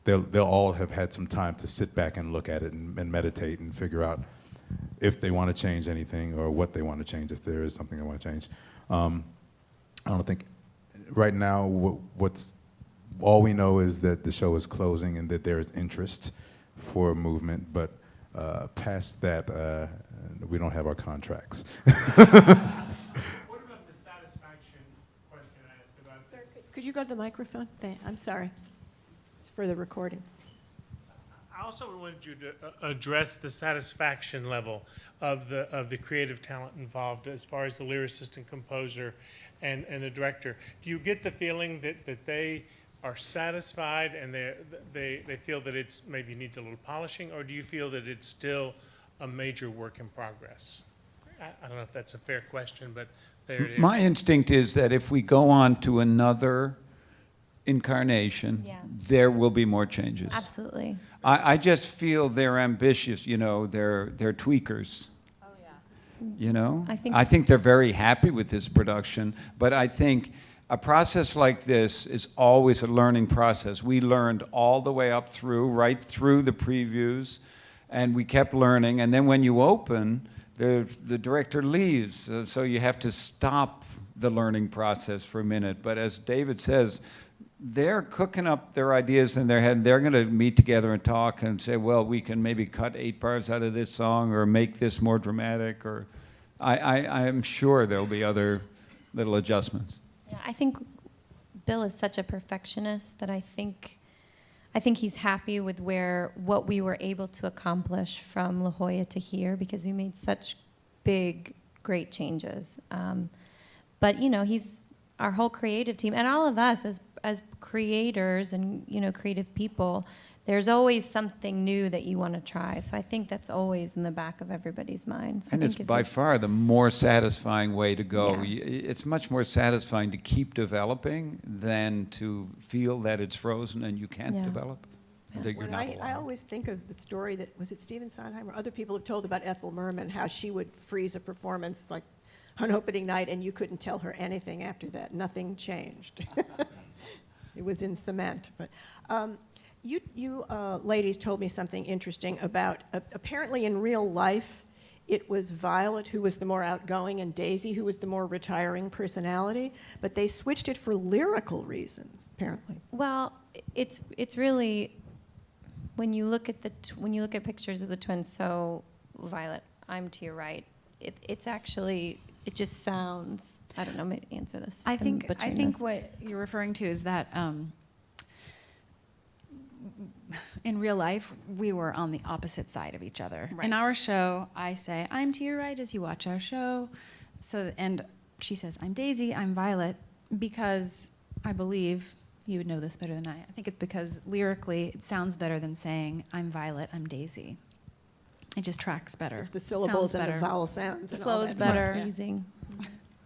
They'll all have had some time to sit back and look at it and meditate and figure out if they want to change anything or what they want to change, if there is something they want to change. I don't think right now all we know is that the show is closing and that there is interest for movement, but past that, we don't have our contracts. What about the satisfaction question I asked about? Sir, could you go to the microphone? I'm sorry. It's for the recording. I also wanted you to address the satisfaction level of the creative talent involved, as far as the lyricist and composer and the director. Do you get the feeling that they are satisfied and they feel that it's maybe needs a little polishing, or do you feel that it's still a major work in progress? I don't know if that's a fair question, but there it is. My instinct is that if we go on to another incarnation, Yeah. there will be more changes. Absolutely. I just feel they're ambitious, they're tweakers. Oh, yeah. I think they're very happy with this production, but I think a process like this is always a learning process. We learned all the way up through, right through the previews, and we kept learning, and then when you open, the director leaves, so you have to stop the learning process for a minute. But as David says, they're cooking up their ideas in their head, and they're going to meet together and talk and say, well, we can maybe cut 8 bars out of this song or make this more dramatic, or I'm sure there'll be other little adjustments. Yeah, I think Bill is such a perfectionist that I think he's happy with what we were able to accomplish from La Jolla to here, because we made such big, great changes. But he's our whole creative team, and all of us as creators and creative people. There's always something new that you want to try. So I think that's always in the back of everybody's mind. So And it's by far the more satisfying way to go. Yeah. It's much more satisfying to keep developing than to feel that it's frozen and you can't Yeah. develop. That you're not I alive. always think of the story that, was it Stephen Sondheim or other people have told about Ethel Merman, how she would freeze a performance like on opening night and you couldn't tell her anything after that. Nothing changed. It was in cement. But you ladies told me something interesting about, apparently in real life, it was Violet who was the more outgoing and Daisy who was the more retiring personality, but they switched it for lyrical reasons, apparently. Well, it's really, when you look at pictures of the twins, so Violet, I'm to your right, it's actually it just sounds. I don't know. Maybe answer this. I I'm think butchering this. what you're referring to is that in real life we were on the opposite side of each other. Right. In our show, I say I'm to your right as you watch our show, and she says I'm Daisy, I'm Violet, because I believe you would know this better than I think it's because lyrically it sounds better than saying I'm Violet, I'm Daisy. It just tracks better. It's the syllables Sounds and the better. vowel sounds. It and all flows that better. stuff. Pleasing.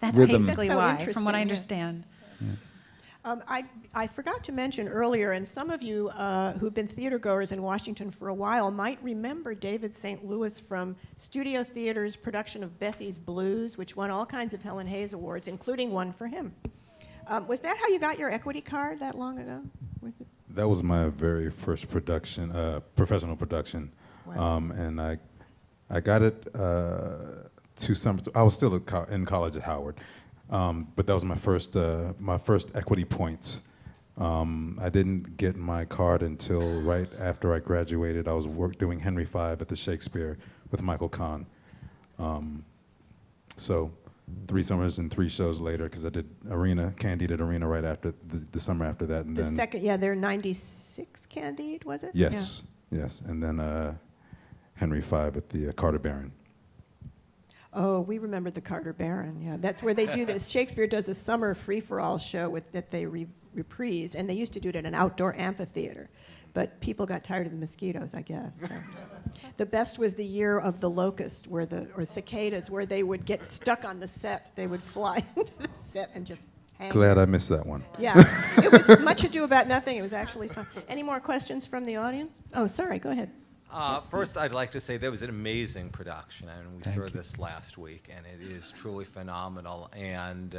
That's Rhythm. basically That's so why, from what I interesting, yeah. understand. I forgot to mention earlier, and some of you who've been theater goers in Washington for a while might remember David St. Louis from Studio Theater's production of Bessie's Blues, which won all kinds of Helen Hayes Awards, including one for him. Was that how you got your equity card that long ago? Was it? That was my very first production, professional production, Wow. and I got it 2 summers. I was still in college at Howard, but that was my first equity points. I didn't get my card until right after I graduated. I was doing Henry V at the Shakespeare with Michael Kahn. So 3 summers and 3 shows later, because I did Candide at Arena right after the summer after that, and The then second, yeah, their 96 Candide, was it? yes, and then Henry V at the Carter Barron. Oh, we remember the Carter Barron. Yeah, that's where they do this. Shakespeare does a summer free-for-all show that they reprise, and they used to do it at an outdoor amphitheater, but people got tired of the mosquitoes, I guess. So. The best was the year of the locust, or cicadas, where they would get stuck on the set. They would fly into the set and just hang. Glad I missed that one. Yeah, it was Much Ado About Nothing. It was actually fun. Any more questions from the audience? Oh, sorry. Go ahead. First, I'd like to say that was an amazing production, and we saw this last week, and it is truly phenomenal. And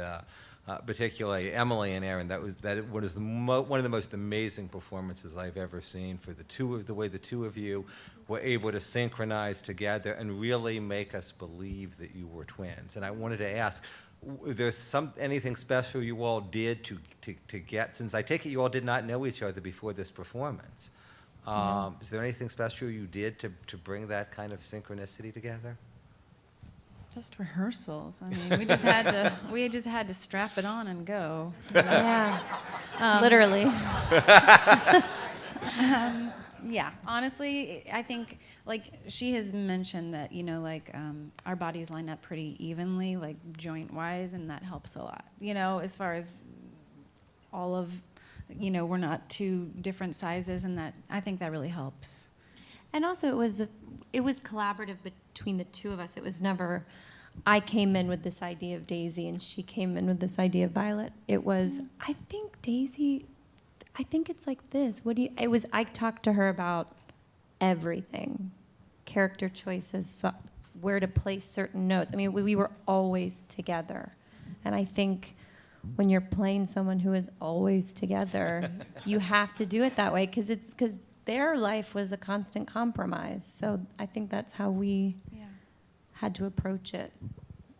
particularly Emily and Erin, one of the most amazing performances I've ever seen. For the way the two of you were able to synchronize together and really make us believe that you were twins. And I wanted to ask, there's anything special you all did to get? Since I take it you all did not know each other before this performance. Is there anything special you did to bring that kind of synchronicity together? Just rehearsals. I mean, we just had to strap it on and go. Yeah. Literally. Yeah, honestly, I think, like, she has mentioned that, our bodies line up pretty evenly, like, joint-wise, and that helps a lot. As far as all of, we're not 2 different sizes, and that, I think that really helps. And also, it was collaborative between the 2 of us. It was never, I came in with this idea of Daisy, and she came in with this idea of Violet. It was, I think Daisy, I think it's like this. I talked to her about everything, character choices, where to place certain notes. I mean, we were always together. And I think when you're playing someone who is always together, you have to do it that way because their life was a constant compromise. So I think that's how we had to approach it.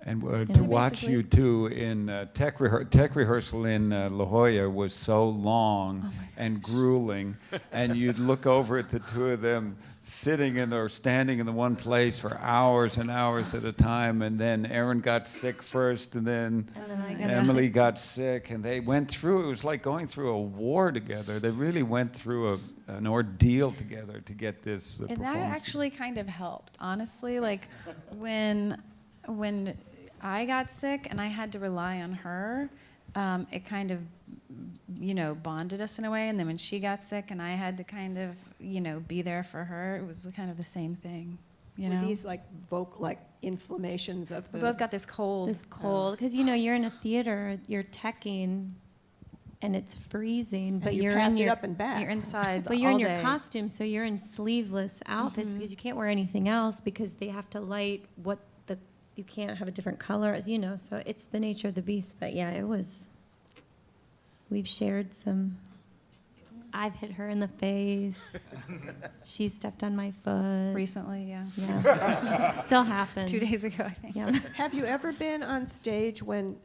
And know, to watch basically. you two in tech rehearsal in La Jolla was so long and grueling, and you'd look over at the 2 of them sitting or standing in the one place for hours and hours at a time, and then Erin got sick first, and then Emily got sick, and they went through, it was like going through a war together. They really went through an ordeal together to get this And performance. that actually kind of helped, honestly. Like, when I got sick and I had to rely on her, it kind of, bonded us in a way. And then when she got sick and I had to kind of, be there for her, it was kind of the same thing, Were these like inflammations of the... We both got this cold. This cold, because you're in a theater, you're teching, and it's freezing, but you you're passed in it your up and back. You're inside but you're all in your day. costume, so you're in sleeveless outfits because you can't wear anything else because they have to light you can't have a different color, as you know. So it's the nature of the beast. But yeah, we've shared some. I've hit her in the face. She stepped on my foot. Recently, yeah. Yeah. Still happens. 2 days ago, I think. Yeah. Have you ever been on stage when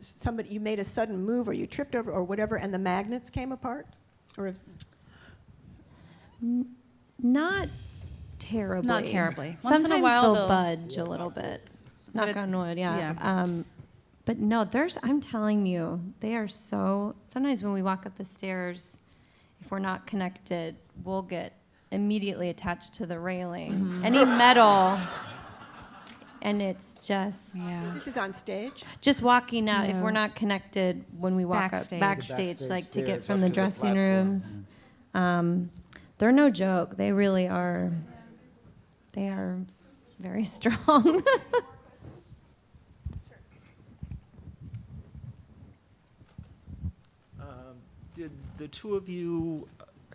you made a sudden move or you tripped over or whatever and the magnets came apart? Or Not terribly. Not terribly. Once Sometimes in a while, they'll they'll budge a little bit. Knock on wood, yeah. But no, I'm telling you, they are so, sometimes when we walk up the stairs, if we're not connected, we'll get immediately attached to the railing. Any metal, and it's just, Yeah. This is on stage? just walking out, if No. we're not connected when we walk Backstage. up backstage, Backstage like to get stairs from up the to the dressing platform. rooms, they're no joke. They really are, they are very strong. Did the two of you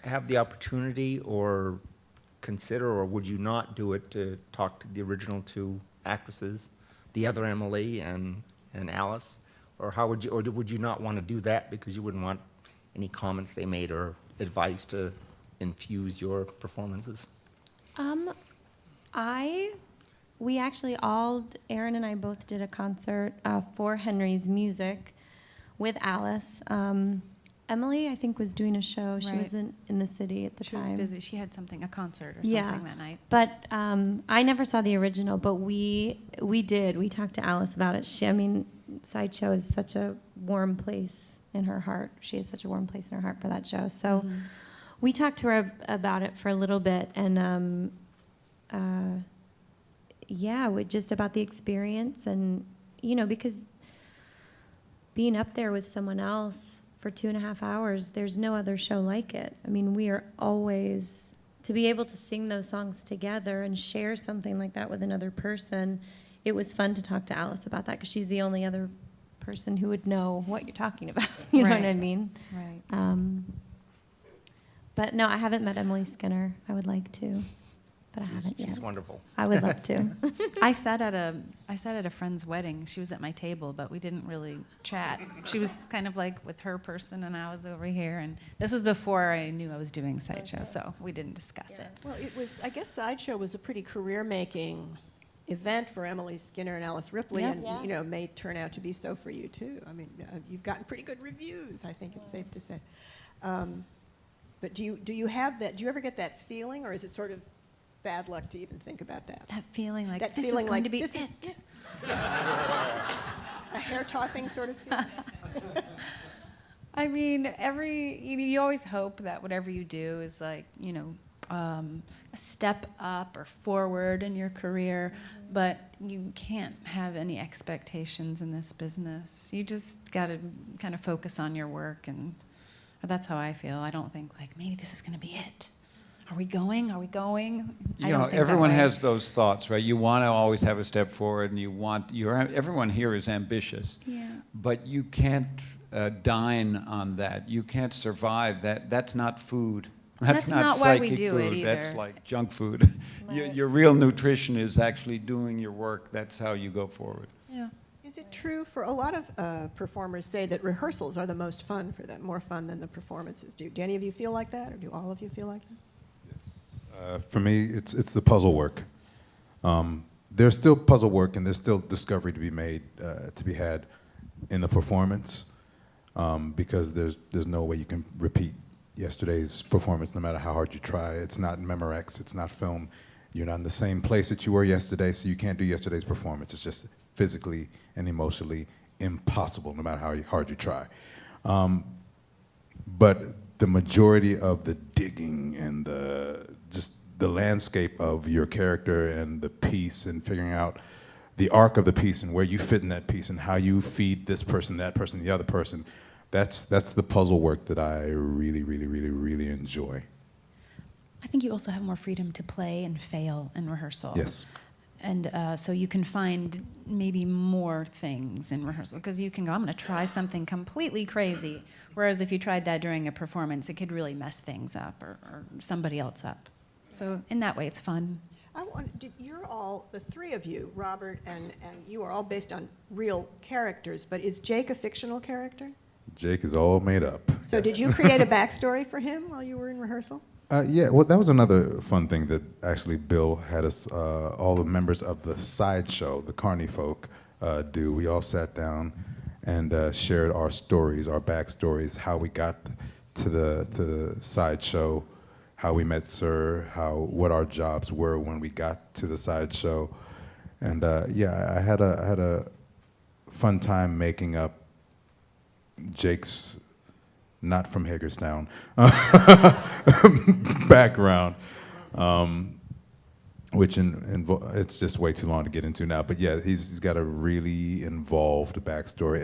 have the opportunity or consider, or would you not do it, to talk to the original two actresses, the other Emily and Alice? Or how would you, or would you not want to do that because you wouldn't want any comments they made or advice to infuse your performances? We actually Erin and I both did a concert for Henry's music with Alice. Emily, I think, was doing a show. She Right. wasn't in the city at the She time. was busy. She had something, a concert or Yeah. something that night. But I never saw the original, but we did. We talked to Alice about it. Sideshow is such a warm place in her heart. She has such a warm place in her heart for that show. So we talked to her about it for a little bit, and just about the experience, and because being up there with someone else for 2.5 hours, there's no other show like it. I mean, we are always, to be able to sing those songs together and share something like that with another person. It was fun to talk to Alice about that because she's the only other person who would know what you're talking about. You know what I Right. mean? Right. But no, I haven't met Emily Skinner. I would like to, but I haven't yet. She's wonderful. I would love to. I sat at a friend's wedding. She was at my table, but we didn't really chat. She was kind of like with her person, and I was over here. And this was before I knew I was doing Sideshow, so we didn't discuss it. Well, I guess Sideshow was a pretty career-making event for Emily Skinner and Alice Ripley, Yeah. and may turn out to be so for you too. I mean, you've gotten pretty good reviews, I think it's safe to say. But do you have that? Do you ever get that feeling, or is it sort of bad luck to even think about that? That feeling like That this feeling is going like to be this it. is it. Yes. A hair-tossing sort of feeling. I mean, you always hope that whatever you do is like, a step up or forward in your career, but you can't have any expectations in this business. You just got to kind of focus on your work, and that's how I feel. I don't think like, maybe this is going to be it. Are we going? Are we going? I don't think that Everyone way. has those thoughts, right? You want to always have a step forward, and everyone here is ambitious. Yeah. But you can't dine on that. You can't survive that. That's not food. That's not not why we psychic do it food. That's either. like junk food. Your real nutrition is actually doing your work. That's how you go forward. Yeah. Is it true for a lot of performers say that rehearsals are the most fun for them, more fun than the performances? Do any of you feel like that, or do all of you feel like that? For me, it's the puzzle work. There's still puzzle work, and there's still discovery to be made, to be had in the performance, because there's no way you can repeat yesterday's performance, no matter how hard you try. It's not Memorex, it's not film. You're not in the same place that you were yesterday, so you can't do yesterday's performance. It's just physically and emotionally impossible, no matter how hard you try. But the majority of the digging and the landscape of your character and the piece, and figuring out the arc of the piece and where you fit in that piece and how you feed this person, that person, the other person, that's the puzzle work that I really, really, really, really enjoy. I think you also have more freedom to play and fail in rehearsal. Yes. And so you can find maybe more things in rehearsal, because you can go, I'm going to try something completely crazy. Whereas if you tried that during a performance, it could really mess things up, or somebody else up. So in that way, it's fun. You're all, the three of you, Robert and you, are all based on real characters, but is Jake a fictional character? Jake is all made up. So Yes. did you create a backstory for him while you were in rehearsal? Yeah, well, that was another fun thing that actually Bill had us, all the members of the sideshow, the Carney folk, do. We all sat down and shared our stories, our backstories, how we got to the sideshow, how we met Sir, what our jobs were when we got to the sideshow, and I had a fun time making up Jake's not from Hagerstown background, which it's just way too long to get into now. But yeah, he's got a really involved backstory,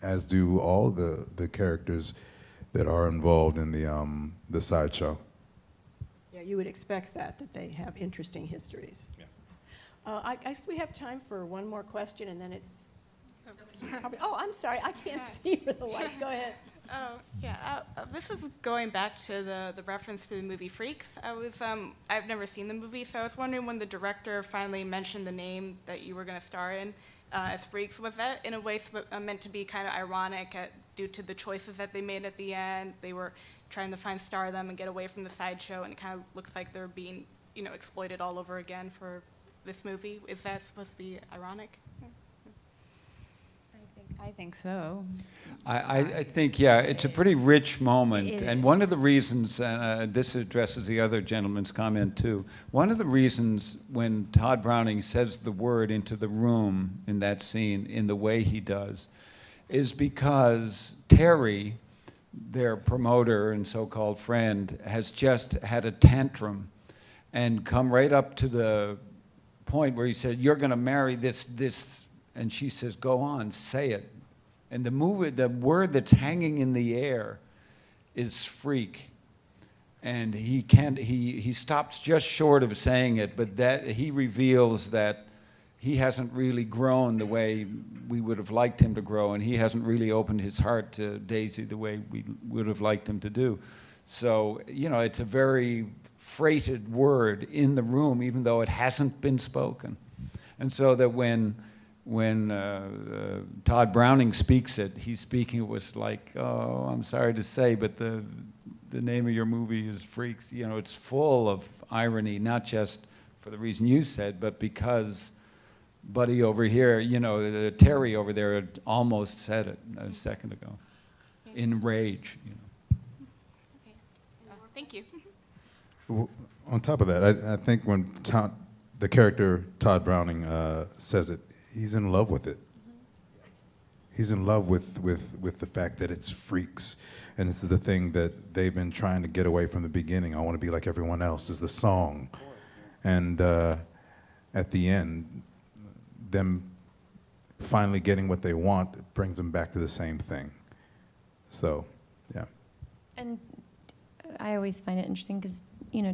as do all the characters that are involved in the sideshow. Yeah, you would expect that they have interesting histories. Yeah. I guess we have time for one more question, and then it's probably, oh, I'm sorry, I can't see for the lights. Go ahead. This is going back to the reference to the movie Freaks. I've never seen the movie, so I was wondering when the director finally mentioned the name that you were going to star in as Freaks, was that in a way meant to be kind of ironic due to the choices that they made at the end? They were trying to star them and get away from the sideshow, and it kind of looks like they're being, exploited all over again for this movie. Is that supposed to be ironic? I think so. I think, yeah, it's a pretty rich moment. It And is. one of the reasons, and this addresses the other gentleman's comment too, one of the reasons when Todd Browning says the word into the room in that scene in the way he does is because Terry, their promoter and so-called friend, has just had a tantrum and come right up to the point where he said, "You're going to marry this," and she says, "Go on, say it." And the word that's hanging in the air is freak. And he stops just short of saying it, but that he reveals that he hasn't really grown the way we would have liked him to grow, and he hasn't really opened his heart to Daisy the way we would have liked him to do. So, it's a very freighted word in the room, even though it hasn't been spoken. And so that when Todd Browning speaks it, he's speaking it was like, "Oh, I'm sorry to say, but the name of your movie is Freaks." It's full of irony, not just for the reason you said, but because Buddy over here, Terry over there had almost said it a second ago, in rage. Okay. Thank you. On top of that, I think when the character Todd Browning says it, he's in love with it. He's in love with the fact that it's freaks. And this is the thing that they've been trying to get away from the beginning. "I want to be like everyone else" is the song. And at the end, them finally getting what they want brings them back to the same thing. So, yeah. And I always find it interesting because,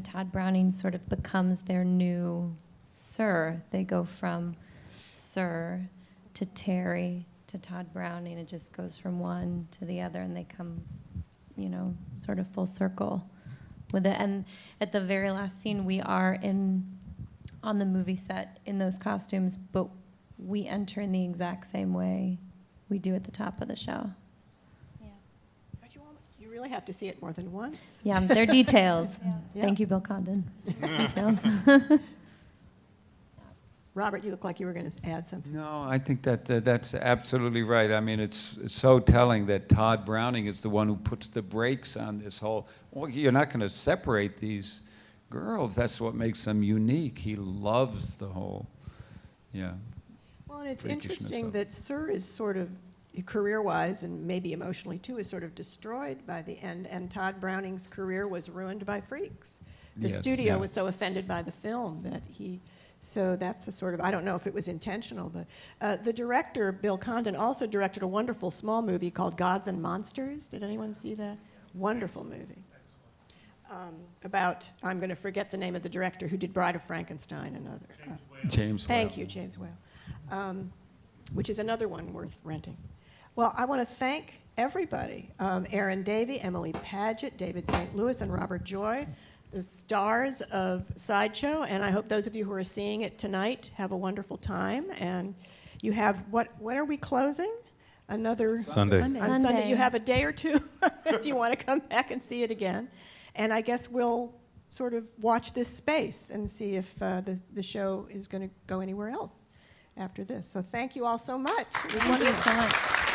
Todd Browning sort of becomes their new Sir. They go from Sir to Terry to Todd Browning. It just goes from one to the other, and they come, sort of full circle with it. And at the very last scene, we are on the movie set in those costumes, but we enter in the exact same way we do at the top of the show. But you really have to see it more than once. Yeah, they're details. Yeah. Thank you, Bill Condon. Details. Robert, you look like you were going to add something. No, I think that's absolutely right. I mean, it's so telling that Todd Browning is the one who puts the brakes on this whole, well, you're not going to separate these girls. That's what makes them unique. He loves the whole, Well, and it's freakishness interesting of that Sir is sort of, career-wise and maybe emotionally too, is sort of destroyed by the end, and Todd Browning's career was ruined by Freaks. The Yes, studio yeah. was so offended by the film that so that's a sort of, I don't know if it was intentional, but the director, Bill Condon, also directed a wonderful small movie called Gods and Monsters. Did anyone see that? Wonderful movie. About, I'm going to forget the name of the director who did Bride of Frankenstein and other. James Thank Whale. you, James Whale, which is another one worth renting. Well, I want to thank everybody, Erin Davie, Emily Padgett, David St. Louis, and Robert Joy, the stars of Sideshow, and I hope those of you who are seeing it tonight have a wonderful time. And you have, when are we closing? Another Sunday. on Sunday. You have a day or two if you want to come back and see it again. And I guess we'll sort of watch this space and see if the show is going to go anywhere else after this. So thank you all so much. It was Thank you wonderful. so much.